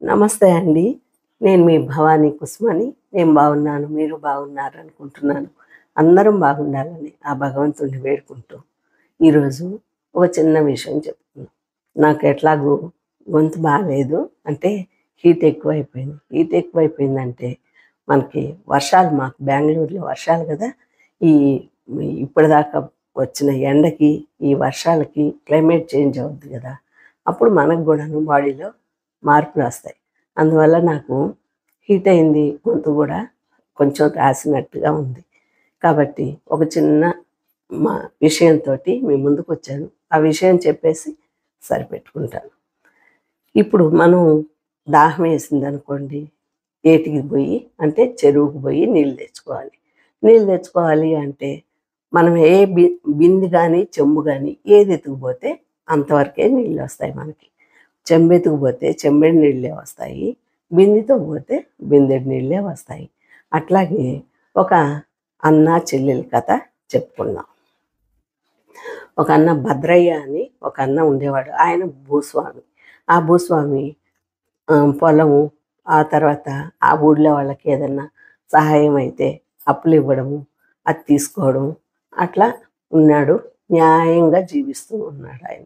నమస్తే అండి. నేను మీ భవానీ కుసుమని. నేను బాగున్నాను. మీరు బాగున్నారనుకుంటున్నాను. అందరం బాగుండాలని ఆ భగవంతుడిని వేడుకుంటూ, ఈరోజు ఒక చిన్న విషయం చెప్తున్నా. నాకు ఎట్లాగూ గొంతు బాలేదు. అంటే హీట్ ఎక్కువైపోయింది. హీట్ ఎక్కువైపోయిందంటే మనకి వర్షాలు మాకు బెంగుళూరులో వర్షాలు కదా! ఈ ఇప్పటిదాకా వచ్చిన ఎండకి, ఈ వర్షాలకి క్లైమేట్ చేంజ్ అవుద్ది కదా! అప్పుడు మనకు కూడాను బాడీలో మార్పులొస్తాయి. అందువల్ల నాకు హీట్ అయింది. గొంతు కూడా కొంచెం రాసినట్టుగా ఉంది. కాబట్టి ఒక చిన్న మా విషయంతోటి మీ ముందుకొచ్చాను. ఆ విషయం చెప్పేసి సరిపెట్టుకుంటాను. ఇప్పుడు మనం దాహం వేసిందనుకోండి, ఏటికి పోయి అంటే చెరువుకి పోయి నీళ్ళు తెచ్చుకోవాలి. నీళ్ళు తెచ్చుకోవాలి అంటే మనం ఏ బిందె కానీ, చెంబు కానీ ఏది ఎత్తుకుపోతే అంతవరకే నీళ్ళొస్తాయి మనకి. చెంబెత్తుకు పోతే చెంబెడు నీళ్ళే వస్తాయి. బిందెతో పోతే బిందెడు నీళ్ళే వస్తాయి. అట్లాగే ఒక అన్న చెల్లెల కథ చెప్పుకుందాం. ఒక అన్న భద్రయ్య అని ఒక అన్న ఉండేవాడు. ఆయన భూస్వామి. ఆ భూస్వామి పొలము, ఆ తర్వాత ఆ ఊళ్ళో వాళ్ళకి ఏదన్నా సహాయం అయితే అప్పులు ఇవ్వడము, అది తీసుకోవడం, అట్లా ఉన్నాడు. న్యాయంగా జీవిస్తూ ఉన్నాడు ఆయన.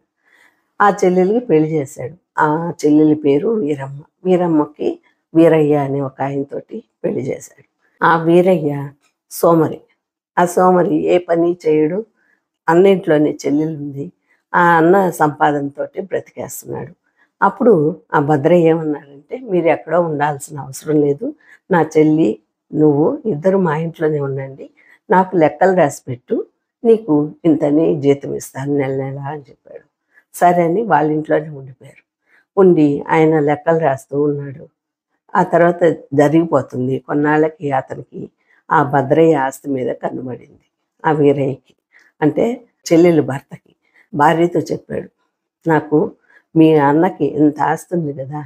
ఆ చెల్లెలికి పెళ్లి చేశాడు. ఆ చెల్లెలి పేరు వీరమ్మ. వీరమ్మకి వీరయ్య అనే ఒక ఆయనతోటి పెళ్లి చేశాడు. ఆ వీరయ్య సోమరి. ఆ సోమరి ఏ పని చేయడు. అన్నింట్లోనే చెల్లెలు ఉంది. ఆ అన్న సంపాదనతోటి బ్రతికేస్తున్నాడు. అప్పుడు ఆ భద్రయ్య ఏమన్నాడంటే, మీరు ఎక్కడో ఉండాల్సిన అవసరం లేదు. నా చెల్లి నువ్వు ఇద్దరు మా ఇంట్లోనే ఉండండి. నాకు లెక్కలు రాసి పెట్టు, నీకు ఇంతని జీతం ఇస్తాను నెల నెల అని చెప్పాడు. సరే అని వాళ్ళ ఇంట్లోనే ఉండిపోయారు. ఉండి ఆయన లెక్కలు రాస్తూ ఉన్నాడు. ఆ తర్వాత జరిగిపోతుంది. కొన్నాళ్ళకి అతనికి ఆ భద్రయ్య ఆస్తి మీద కన్నుబడింది. ఆ వీరయ్యకి, అంటే చెల్లెలు భర్తకి. భార్యతో చెప్పాడు, నాకు మీ అన్నకి ఇంత ఆస్తి ఉంది కదా,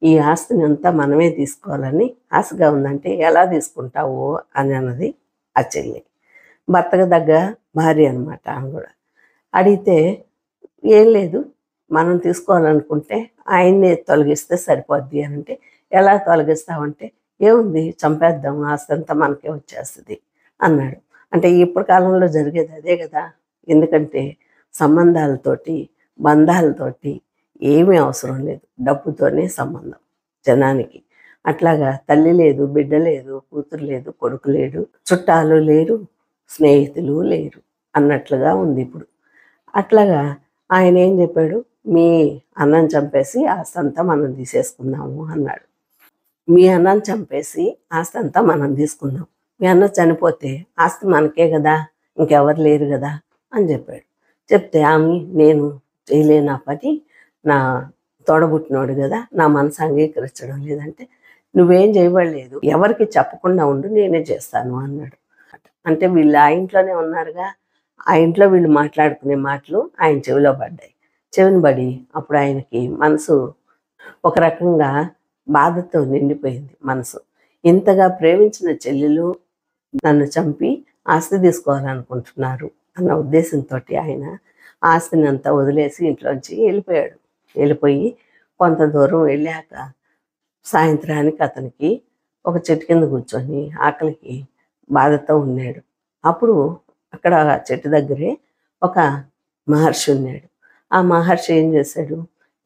ఈ ఆస్తిని అంతా మనమే తీసుకోవాలని ఆశగా ఉందంటే ఎలా తీసుకుంటావు అని అన్నది ఆ చెల్లి. భర్తకు తగ్గ భార్య అనమాట ఆమె కూడా. అడిగితే ఏం లేదు, మనం తీసుకోవాలనుకుంటే ఆయన్నే తొలగిస్తే సరిపోద్ది అని అంటే, ఎలా తొలగిస్తామంటే, ఏముంది చంపేద్దాం, ఆస్తంతా మనకే వచ్చేస్తుంది అన్నాడు. అంటే ఇప్పుడు కాలంలో జరిగేది అదే కదా. ఎందుకంటే సంబంధాలతోటి, బంధాలతోటి ఏమీ అవసరం లేదు, డబ్బుతోనే సంబంధం జనానికి. అట్లాగా తల్లి లేదు, బిడ్డ లేదు, కూతురు లేదు, కొడుకు లేడు, చుట్టాలు లేరు, స్నేహితులు లేరు అన్నట్లుగా ఉంది ఇప్పుడు. అట్లాగా ఆయన ఏం చెప్పాడు, మీ అన్నని చంపేసి ఆస్తంతా మనం తీసేసుకుందాము అన్నాడు. మీ అన్నని చంపేసి ఆస్తంతా మనం తీసుకుందాం. మీ అన్న చనిపోతే ఆస్తి మనకే కదా, ఇంకెవరు లేరు కదా అని చెప్పాడు. చెప్తే ఆమె, నేను చేయలేనా పని, నా తోడబుట్టినోడు కదా, నా మనసు అంగీకరించడం లేదంటే, నువ్వేం చేయబడలేదు, ఎవరికి చెప్పకుండా ఉండు, నేనే చేస్తాను అన్నాడు. అంటే వీళ్ళు ఆ ఇంట్లోనే ఉన్నారుగా, ఆ ఇంట్లో వీళ్ళు మాట్లాడుకునే మాటలు ఆయన చెవిలో పడ్డాయి. చెవిని పడి అప్పుడు ఆయనకి మనసు ఒక రకంగా బాధతో నిండిపోయింది మనసు. ఇంతగా ప్రేమించిన చెల్లెలు నన్ను చంపి ఆస్తి తీసుకోవాలనుకుంటున్నారు అన్న ఉద్దేశంతో ఆయన ఆస్తిని అంతా వదిలేసి ఇంట్లోంచి వెళ్ళిపోయాడు. వెళ్ళిపోయి కొంత దూరం వెళ్ళాక సాయంత్రానికి అతనికి ఒక చెట్టు కింద కూర్చొని ఆకలికి బాధతో ఉన్నాడు. అప్పుడు అక్కడ చెట్టు దగ్గరే ఒక మహర్షి ఉన్నాడు. ఆ మహర్షి ఏం చేశాడు,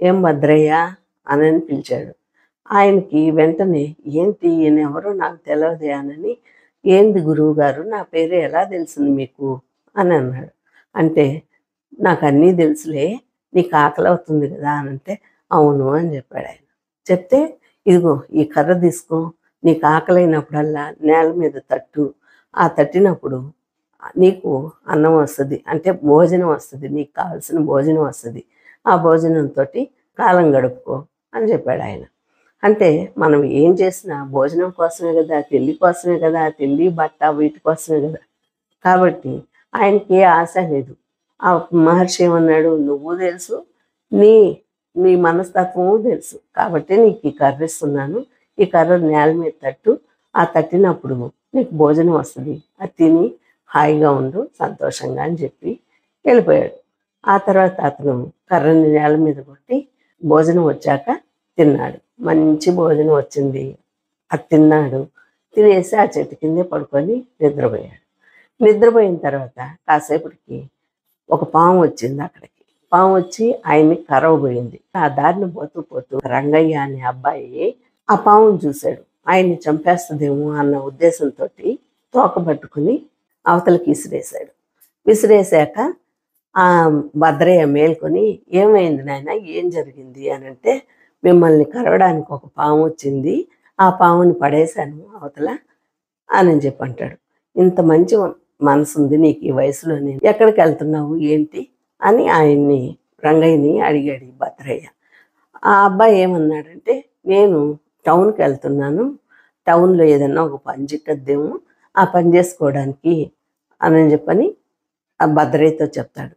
ఏం భద్రయ్య అని పిలిచాడు. ఆయనకి వెంటనే, ఏంటి ఈయన ఎవరో నాకు తెలియదే అని, ఏంది గురువు గారు నా పేరు ఎలా తెలిసింది మీకు అని అన్నాడు. అంటే నాకు అన్నీ తెలుసులే, నీకు ఆకలి అవుతుంది కదా అని అంటే, అవును అని చెప్పాడు ఆయన. చెప్తే, ఇదిగో ఈ కర్ర తీసుకో, నీకు ఆకలైనప్పుడల్లా నేల మీద తట్టు, ఆ తట్టినప్పుడు నీకు అన్నం వస్తుంది, అంటే భోజనం వస్తుంది, నీకు కావాల్సిన భోజనం వస్తుంది, ఆ భోజనంతో కాలం గడుపుకో అని చెప్పాడు ఆయన. అంటే మనం ఏం చేసినా భోజనం కోసమే కదా, తిండి కోసమే కదా, తిండి బట్ట వీటి కోసమే కదా. కాబట్టి ఆయనకి ఏ ఆశ లేదు. ఆ మహర్షి ఏమన్నాడు, నువ్వు తెలుసు, నీ నీ మనస్తత్వము తెలుసు, కాబట్టి నీకు ఈ కర్ర ఇస్తున్నాను, ఈ కర్ర నేల మీద తట్టు, ఆ తట్టినప్పుడు నీకు భోజనం వస్తుంది, అది తిని హాయిగా ఉండు సంతోషంగా అని చెప్పి వెళ్ళిపోయాడు. ఆ తర్వాత అతను కర్రని నేల మీద కొట్టి భోజనం వచ్చాక తిన్నాడు. మంచి భోజనం వచ్చింది. అది తిన్నాడు. తినేసి ఆ చెట్టు కిందే పడుకొని నిద్రపోయాడు. నిద్రపోయిన తర్వాత కాసేపటికి ఒక పాము వచ్చింది అక్కడికి. పాము వచ్చి ఆయన్ని కరవబోయింది. ఆ దారిన పోతూ పోతూ రంగయ్య అనే అబ్బాయి ఆ పాముని చూశాడు. ఆయన్ని చంపేస్తుందేమో అన్న ఉద్దేశంతో తోక పట్టుకుని అవతలకి విసిరేశాడు. విసిరేశాక ఆ భద్రయ్య మేల్కొని, ఏమైంది నాయన, ఏం జరిగింది అని అంటే, మిమ్మల్ని కరవడానికి ఒక పాము వచ్చింది, ఆ పాముని పడేశాను అవతల అని చెప్పి అంటాడు. ఇంత మంచి మనసు ఉంది నీకు ఈ వయసులోనే, ఎక్కడికి వెళ్తున్నావు ఏంటి అని ఆయన్ని రంగయ్యని అడిగాడు ఈ భద్రయ్య. ఆ అబ్బాయి ఏమన్నాడంటే, నేను టౌన్కి వెళ్తున్నాను, టౌన్లో ఏదన్నా ఒక పని చిక్కద్దేమో, ఆ పని చేసుకోవడానికి అని చెప్పని ఆ భద్రయ్యతో చెప్తాడు.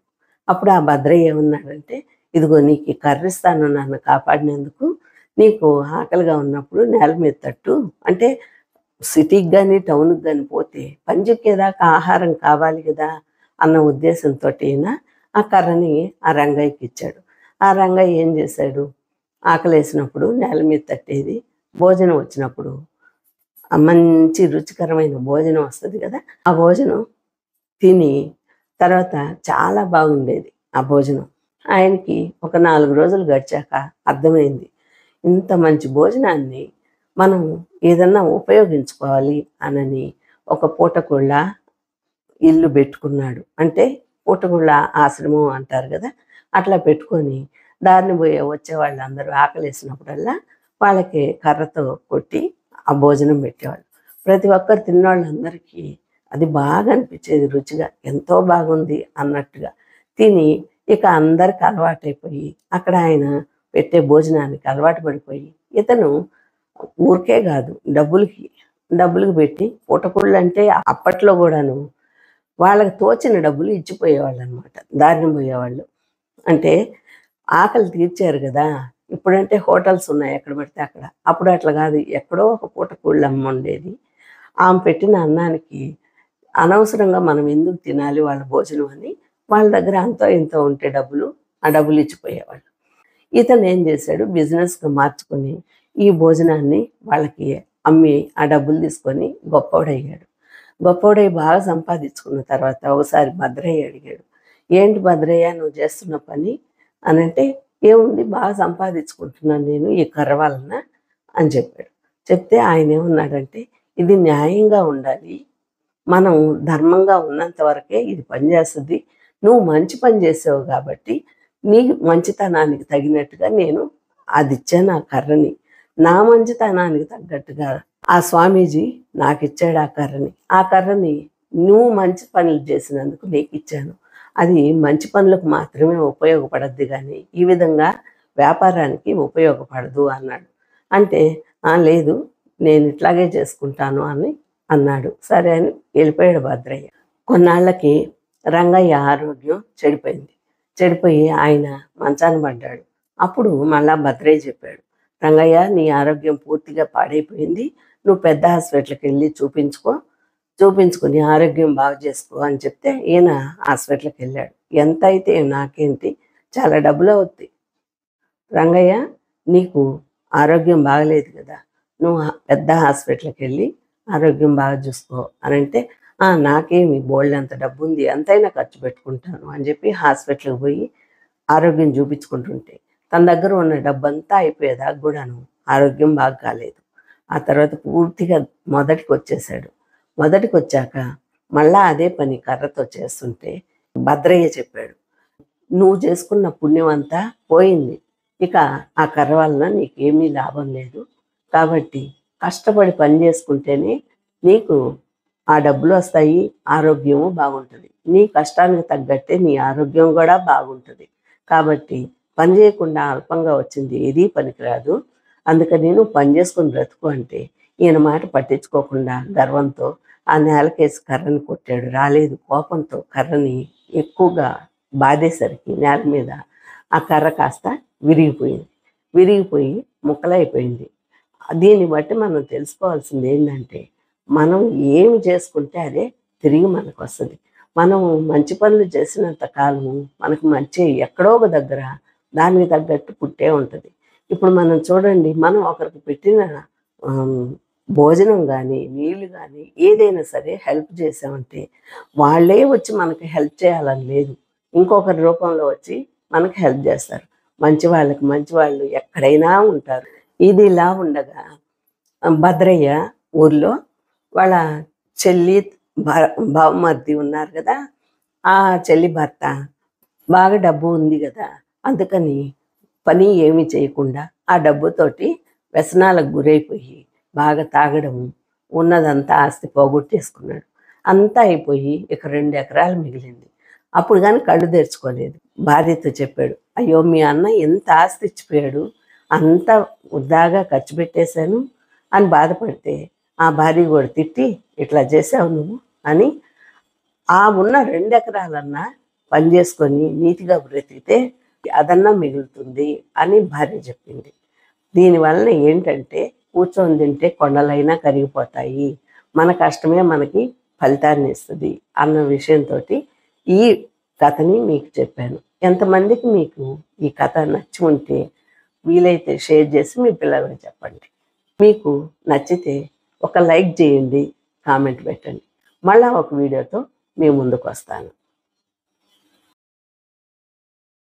అప్పుడు ఆ భద్రయ్య ఏమన్నాడంటే, ఇదిగో నీకు ఈ కర్రిస్తాను నన్ను కాపాడినందుకు, నీకు ఆకలిగా ఉన్నప్పుడు నేల మీద తట్టు, అంటే సిటీకి కానీ టౌన్కి కానీ పోతే పని చిక్కేదాకా ఆహారం కావాలి కదా అన్న ఉద్దేశంతో ఆ కర్రని ఆ రంగయ్యకి ఇచ్చాడు. ఆ రంగయ్య ఏం చేశాడు, ఆకలేసినప్పుడు నేల మీద తట్టేది, భోజనం వచ్చినప్పుడు ఆ మంచి రుచికరమైన భోజనం వస్తుంది కదా, ఆ భోజనం తిని తర్వాత చాలా బాగుండేది ఆ భోజనం. ఆయనకి ఒక 4 రోజులు గడిచాక అర్థమైంది, ఇంత మంచి భోజనాన్ని మనం ఏదన్నా ఉపయోగించుకోవాలి అనని ఒక పూటకోళ్ళ ఇల్లు పెట్టుకున్నాడు. అంటే పూటకోళ్ళ ఆశ్రమం అంటారు కదా, అట్లా పెట్టుకొని దారిని పోయే వచ్చే వాళ్ళందరూ ఆకలేసినప్పుడల్లా వాళ్ళకి కర్రతో కొట్టి ఆ భోజనం పెట్టేవాళ్ళు. ప్రతి ఒక్కరు తిన్నవాళ్ళందరికీ అది బాగా అనిపించేది, రుచిగా ఎంతో బాగుంది అన్నట్టుగా తిని ఇక అందరికి అలవాటైపోయి అక్కడ ఆయన పెట్టే భోజనానికి అలవాటు పడిపోయి ఇతను ఊరికే కాదు డబ్బులకి పెట్టి పూటకూళ్ళు అంటే అప్పట్లో కూడాను వాళ్ళకి తోచిన డబ్బులు ఇచ్చిపోయేవాళ్ళు అనమాట. దారిని పోయేవాళ్ళు అంటే ఆకలి తీర్చారు కదా, ఇప్పుడంటే హోటల్స్ ఉన్నాయి ఎక్కడ పడితే అక్కడ, అప్పుడు అట్లా కాదు, ఎక్కడో ఒక పూటకూళ్ళు అమ్మ ఉండేది. ఆమె పెట్టిన అన్నానికి అనవసరంగా మనం ఎందుకు తినాలి వాళ్ళ భోజనం అని వాళ్ళ దగ్గర అంతో ఇంతో ఉంటే ఆ డబ్బులు ఇచ్చిపోయేవాళ్ళు. ఇతను ఏం చేశాడు, బిజినెస్గా మార్చుకొని ఈ భోజనాన్ని వాళ్ళకి అమ్మి ఆ డబ్బులు తీసుకొని గొప్పవాడయ్యాడు. గొప్పవాడై బాగా సంపాదించుకున్న తర్వాత ఒకసారి భద్రయ్య అడిగాడు, ఏంటి భద్రయ్య నువ్వు చేస్తున్న పని అని అంటే, ఏముంది బాగా సంపాదించుకుంటున్నాను నేను ఈ కర్ర వలన అని చెప్పాడు. చెప్తే ఆయన ఏమన్నాడంటే, ఇది న్యాయంగా ఉండాలి, మనం ధర్మంగా ఉన్నంత వరకే ఇది పనిచేస్తుంది, నువ్వు మంచి పని చేసావు కాబట్టి నీ మంచితనానికి తగినట్టుగా నేను అది ఇచ్చాను ఆ కర్రని, నా మంచితనానికి తగ్గట్టుగా ఆ స్వామీజీ నాకు ఇచ్చాడు ఆ కర్రని నువ్వు మంచి పనులు చేసినందుకు నీకు ఇచ్చాను, అది మంచి పనులకు మాత్రమే ఉపయోగపడద్ది కానీ ఈ విధంగా వ్యాపారానికి ఉపయోగపడదు అన్నాడు. అంటే లేదు నేను ఇట్లాగే చేసుకుంటాను అని అన్నాడు. సరే అని వెళ్ళిపోయాడు భద్రయ్య. కొన్నాళ్ళకి రంగయ్య ఆరోగ్యం చెడిపోయి ఆయన మంచాన పడ్డాడు. అప్పుడు మళ్ళా భద్రయ్య చెప్పాడు, రంగయ్య నీ ఆరోగ్యం పూర్తిగా పాడైపోయింది, నువ్వు పెద్ద హాస్పిటల్కి వెళ్ళి చూపించుకుని ఆరోగ్యం బాగు చేసుకో అని చెప్తే ఈయన హాస్పిటల్కి వెళ్ళాడు. ఎంత అయితే నాకేంటి, చాలా డబ్బులు అవుతాయి, రంగయ్య నీకు ఆరోగ్యం బాగలేదు కదా, నువ్వు పెద్ద హాస్పిటల్కి వెళ్ళి ఆరోగ్యం బాగా చూసుకో అని అంటే, నాకేమి బోల్డ్ అంత డబ్బు ఉంది, ఎంతైనా ఖర్చు పెట్టుకుంటాను అని చెప్పి హాస్పిటల్కి పోయి ఆరోగ్యం చూపించుకుంటుంటే తన దగ్గర ఉన్న డబ్బంతా అయిపోయేదాకా కూడాను ఆరోగ్యం బాగా కాలేదు. ఆ తర్వాత పూర్తిగా మొదటికి వచ్చాక మళ్ళా అదే పని కర్రతో చేస్తుంటే భద్రయ్య చెప్పాడు, నువ్వు చేసుకున్న పుణ్యం అంతా పోయింది, ఇక ఆ కర్ర వలన నీకేమీ లాభం లేదు, కాబట్టి కష్టపడి పని చేసుకుంటేనే నీకు ఆ డబ్బులు వస్తాయి, ఆరోగ్యము బాగుంటుంది, నీ కష్టానికి తగ్గట్టే నీ ఆరోగ్యం కూడా బాగుంటుంది, కాబట్టి పని చేయకుండా అల్పంగా వచ్చింది ఏదీ పనికిరాదు, అందుకని నేను పని చేసుకుని బ్రతుకు అంటే ఈయన మాట పట్టించుకోకుండా గర్వంతో ఆ నేలకేసి కర్రని కొట్టాడు. రాలేదు, కోపంతో కర్రని ఎక్కువగా బాధేసరికి నేల మీద ఆ కర్ర కాస్త విరిగిపోయి ముక్కలైపోయింది. దీన్ని బట్టి మనం తెలుసుకోవాల్సింది ఏంటంటే, మనం ఏమి చేసుకుంటే అదే తిరిగి మనకు వస్తుంది. మనం మంచి పనులు చేసినంత కాలము మనకు మంచి ఎక్కడో ఒక దగ్గర దానికి తగ్గట్టు పుట్టే ఉంటుంది. ఇప్పుడు మనం చూడండి, మనం ఒకరికి పెట్టిన ఆమ్, భోజనం కానీ నీళ్ళు కానీ ఏదైనా సరే హెల్ప్ చేసామంటే వాళ్ళే వచ్చి మనకి హెల్ప్ చేయాలని లేదు, ఇంకొకరి రూపంలో వచ్చి మనకి హెల్ప్ చేస్తారు. మంచి వాళ్ళకి మంచి వాళ్ళు ఎక్కడైనా ఉంటారు. ఇది ఇలా ఉండగా భద్రయ్య ఊర్లో వాళ్ళ చెల్లి బావమరిది ఉన్నారు కదా, ఆ చెల్లి భర్త బాగా డబ్బు ఉంది కదా, అందుకని పని ఏమీ చేయకుండా ఆ డబ్బుతోటి వ్యసనాలకు గురైపోయి బాగా తాగడం, ఉన్నదంతా ఆస్తి పోగొట్టేసుకున్నాడు. అంతా అయిపోయి ఇక 2 ఎకరాలు మిగిలింది. అప్పుడు కానీ కళ్ళు తెరుచుకోలేదు. భార్యతో చెప్పాడు, అయ్యో మీ అన్న ఎంత ఆస్తి ఇచ్చిపోయాడు, అంతా వృధాగా ఖర్చు పెట్టేశాను అని బాధపడితే ఆ భార్య కూడా తిట్టి, ఇట్లా చేసావు నువ్వు అని, ఆ ఉన్న 2 ఎకరాలన్నా పని చేసుకొని నీతిగా బ్రతికితే అదన్నా మిగులుతుంది అని భార్య చెప్పింది. దీనివలన ఏంటంటే కూర్చొని తింటే కొండలైనా కరిగిపోతాయి, మన కష్టమే మనకి ఫలితాన్ని ఇస్తుంది అన్న విషయంతో ఈ కథని మీకు చెప్పాను. ఎంతమందికి మీకు ఈ కథ నచ్చి ఉంటే వీలైతే షేర్ చేసి మీ పిల్లలకు చెప్పండి. మీకు నచ్చితే ఒక లైక్ చేయండి, కామెంట్ పెట్టండి. మళ్ళా ఒక వీడియోతో మీ ముందుకు వస్తాను.